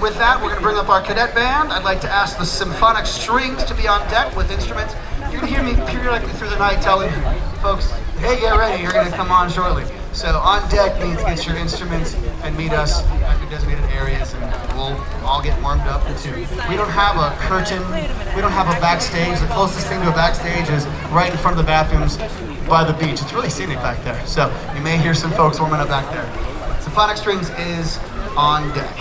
with that, we're going to bring up our cadet band. I'd like to ask the symphonic strings to be on deck with instruments. You're going to hear me periodically through the night telling folks, hey, get ready, you're going to come on shortly. So on deck means get your instruments and meet us at your designated areas, and we'll all get warmed up too. We don't have a curtain, we don't have a backstage. The closest thing to a backstage is right in front of the bathrooms by the beach. It's really scenic back there, so you may hear some folks warming up back there. Symphonic strings is on deck.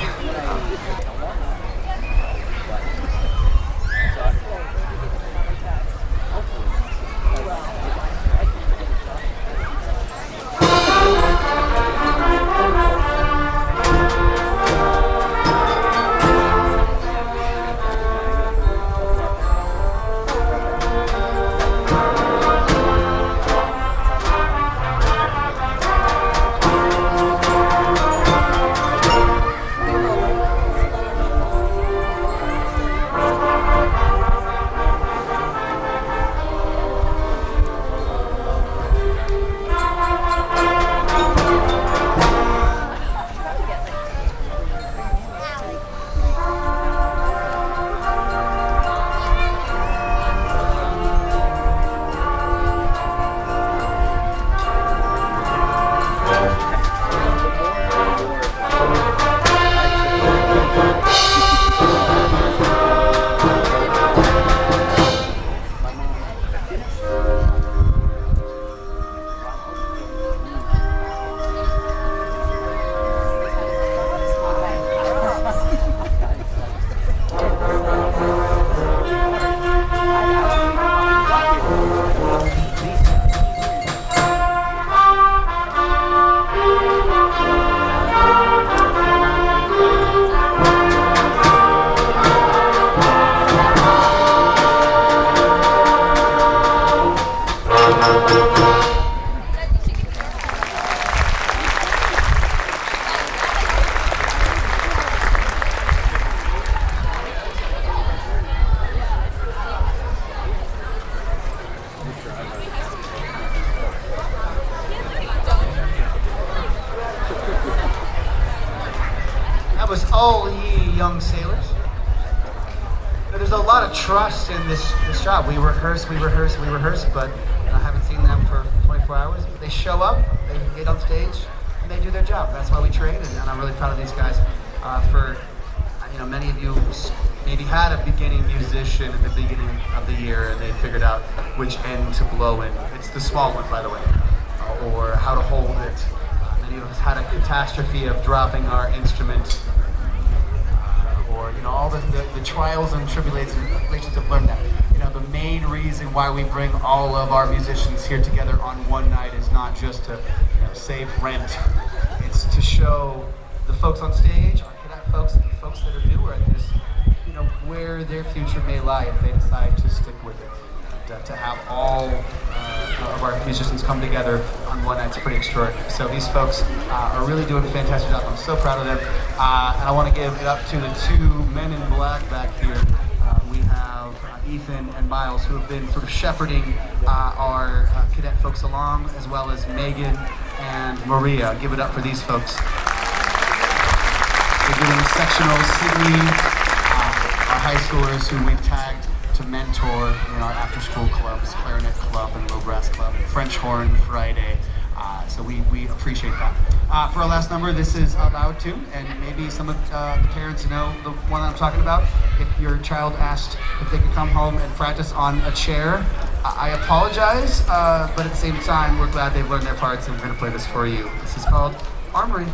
That was All Ye Young Sailors. There's a lot of trust in this job. We rehearse, but I haven't seen them for 24 hours. They show up, they get on stage, and they do their job. That's why we train, and I'm really proud of these guys. Many of you maybe had a beginning musician at the beginning of the year, and they figured out which end to blow in. It's the small one, by the way, or how to hold it. Many of us had a catastrophe of dropping our instrument, or all the trials and tribulations of learning that. The main reason why we bring all of our musicians here together on one night is not just to save rent. It's to show the folks on stage, our cadet folks, and the folks that are newer at this, where their future may lie if they decide to stick with it. To have all of our musicians come together on one night is pretty extraordinary. So these folks are really doing a fantastic job. I'm so proud of them. And I want to give it up to the two men in black back here. We have Ethan and Miles, who have been sort of shepherding our cadet folks along, as well as Megan and Maria. Give it up for these folks. We're doing sectionals, Sydney, our high schoolers who we've tagged to mentor our after-school clubs, clarinet club and low brass club, and French horn Friday. So we appreciate that. For our last number, this is a loud tune, and maybe some of the parents know the one that I'm talking about. If your child asked if they could come home and practice on a chair, I apologize, but at the same time, we're glad they've learned their parts, and we're going to play this for you. This is called Armory.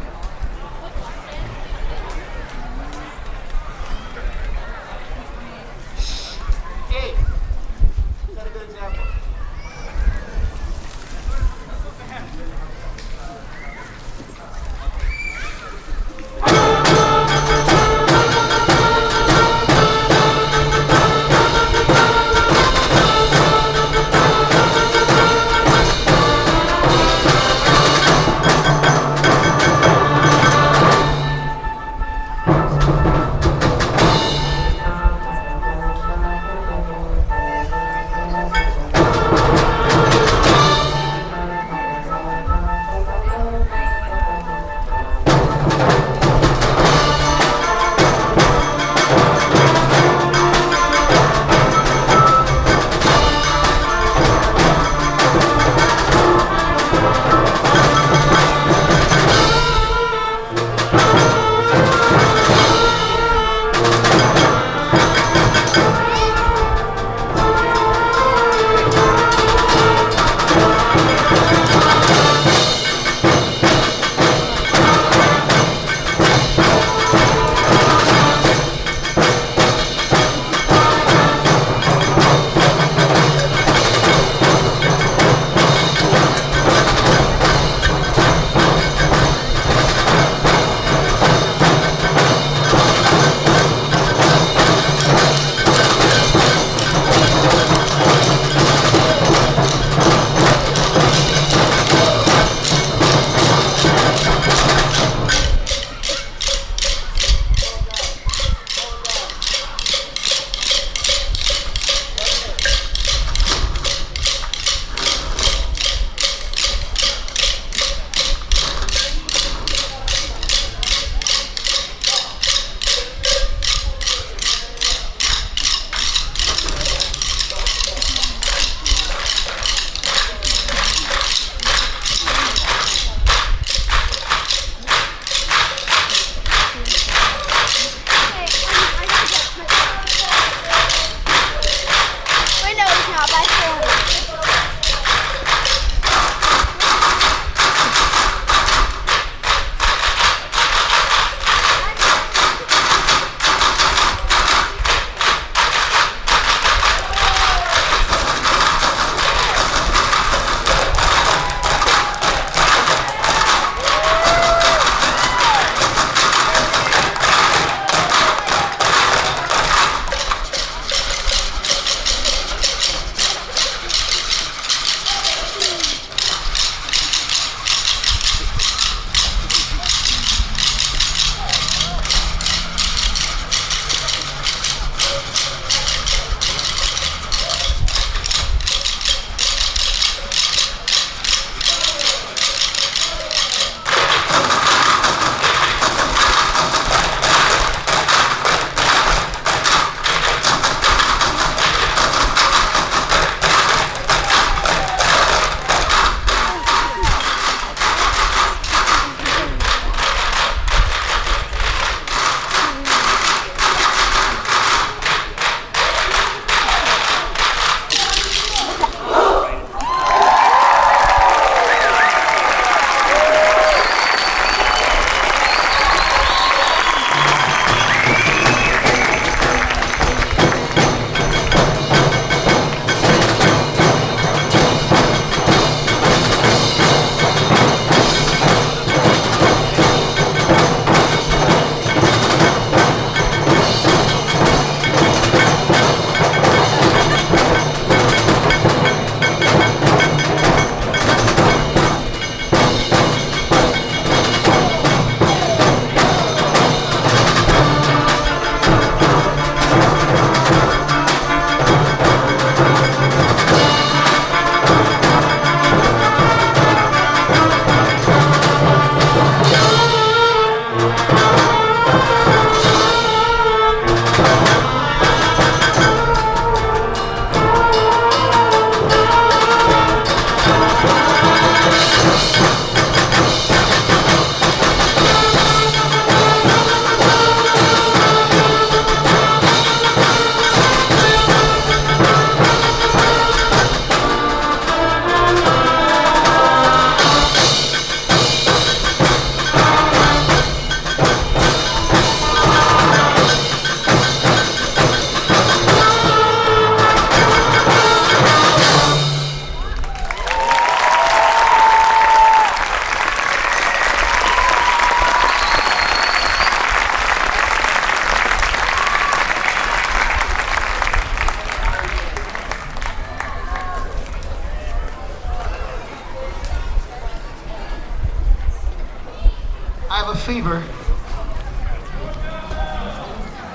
fever,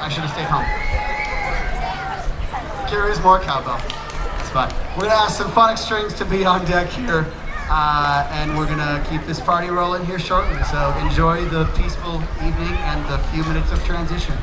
I should have stayed home. There is more cowbell. It's fine. We're gonna ask Symphonic Strings to be on deck here, and we're gonna keep this party rolling here shortly. So enjoy the peaceful evening and the few minutes of transition.